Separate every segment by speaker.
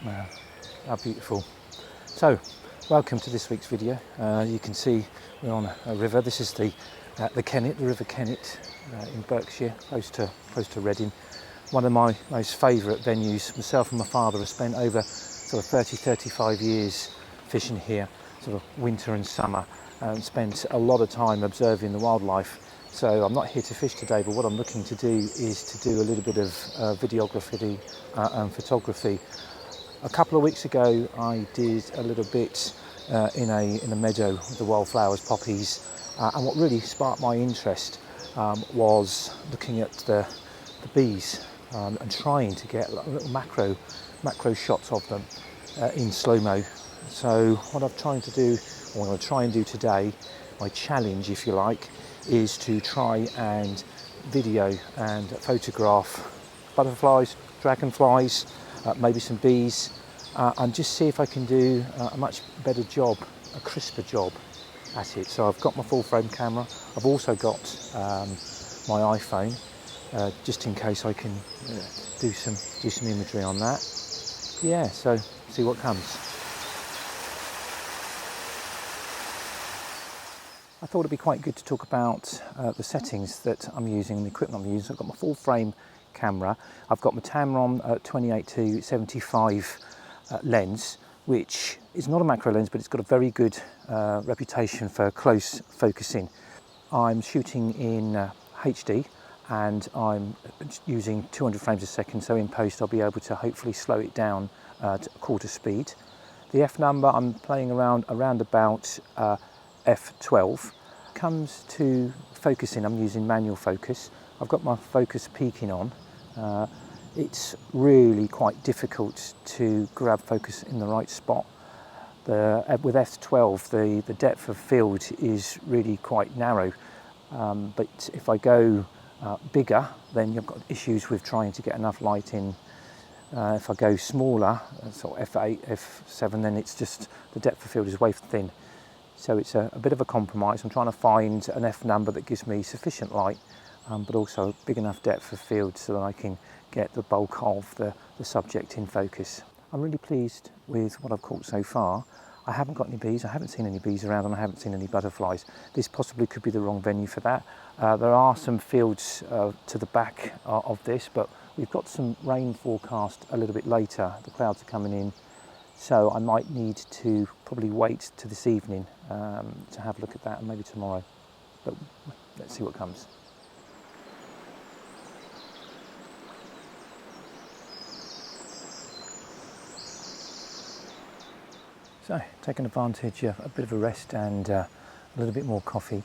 Speaker 1: How beautiful. So, welcome to this week's video. You can see we're on a river. This is the Kennet, the River Kennet in Berkshire, close to Reading. One of my most favourite venues. Myself and my father have spent over sort of 35 years fishing here, sort of winter and summer, and spent a lot of time observing the wildlife. So I'm not here to fish today, but what I'm looking to do is to do a little bit of videography and photography. A couple of weeks ago I did a little bit in a meadow with the wildflowers, poppies, and what really sparked my interest was looking at the bees and trying to get little macro shots of them in slow-mo. So what I'm trying to do, or what I'm going to try and do today, my challenge if you like, is to try and video and photograph butterflies, dragonflies, maybe some bees, and just see if I can do a much better job, a crisper job at it. So I've got my full frame camera. I've also got my iPhone, just in case I can do some imagery on that. Yeah, so see what comes. I thought it'd be quite good to talk about the settings that I'm using and the equipment I'm using. So I've got my full frame camera. I've got my Tamron 28-75 lens, which is not a macro lens, but it's got a very good reputation for close focusing. I'm shooting in HD and I'm using 200 frames a second, so in post I'll be able to hopefully slow it down to quarter speed. The f number, I'm playing around about f12. Comes to focusing, I'm using manual focus. I've got my focus peaking on. It's really quite difficult to grab focus in the right spot. With f12, the depth of field is really quite narrow, but if I go bigger, then you've got issues with trying to get enough light in. If I go smaller, so f8, f7, then it's just the depth of field is way thin. So it's a bit of a compromise. I'm trying to find an f number that gives me sufficient light, but also big enough depth of field so that I can get the bulk of the subject in focus. I'm really pleased with what I've caught so far. I haven't got any bees, I haven't seen any bees around, and I haven't seen any butterflies. This possibly could be the wrong venue for that. There are some fields to the back of this, but we've got some rain forecast a little bit later. The clouds are coming in, so I might need to probably wait to this evening to have a look at that, and maybe tomorrow. But let's see what comes. So, taking advantage of a bit of a rest and a little bit more coffee.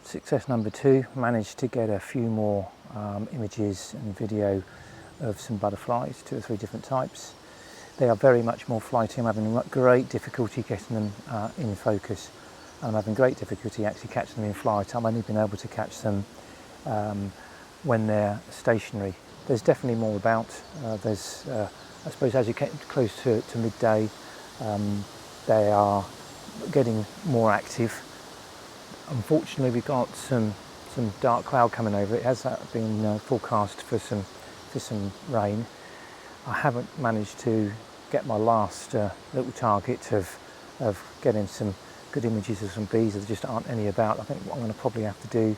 Speaker 1: Success number 2, managed to get a few more images and video of some butterflies, 2 or 3 different types. They are very much more flighty. I'm having great difficulty getting them in focus. I'm having great difficulty actually catching them in flight. I've only been able to catch them when they're stationary. There's definitely more about. I suppose as you get close to midday, they are getting more active. Unfortunately, we've got some dark cloud coming over. It has been forecast for some rain. I haven't managed to get my last little target of getting some good images of some bees. There just aren't any about. I think what I'm going to probably have to do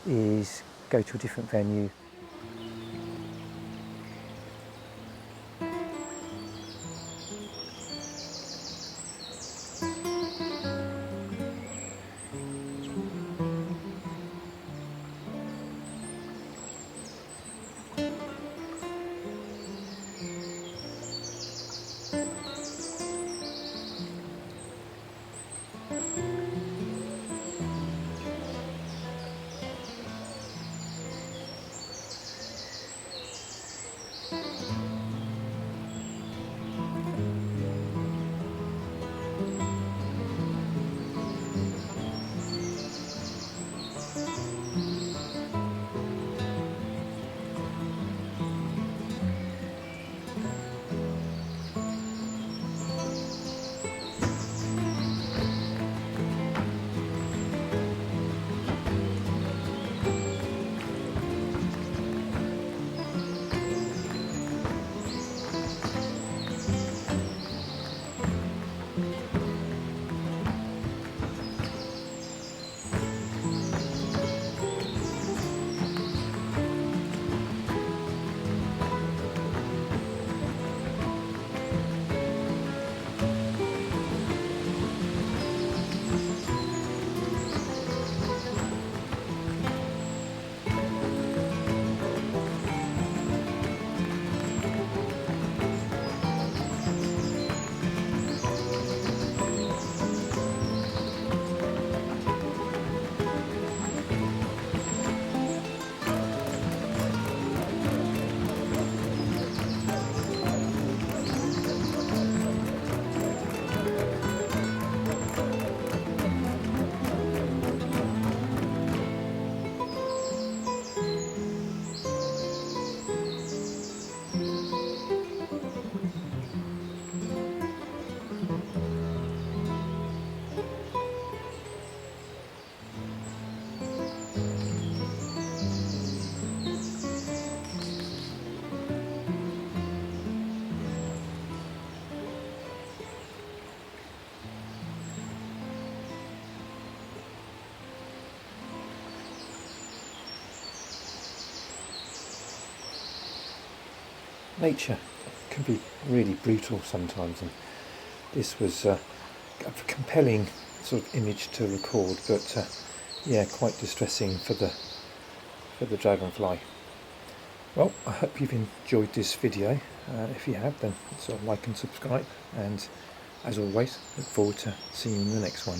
Speaker 1: is go to a different venue. nature can be really brutal sometimes, and this was a compelling sort of image to record, but yeah, quite distressing for the dragonfly. Well, I hope you've enjoyed this video. If you have, then sort of like and subscribe, and as always, look forward to seeing you in the next one.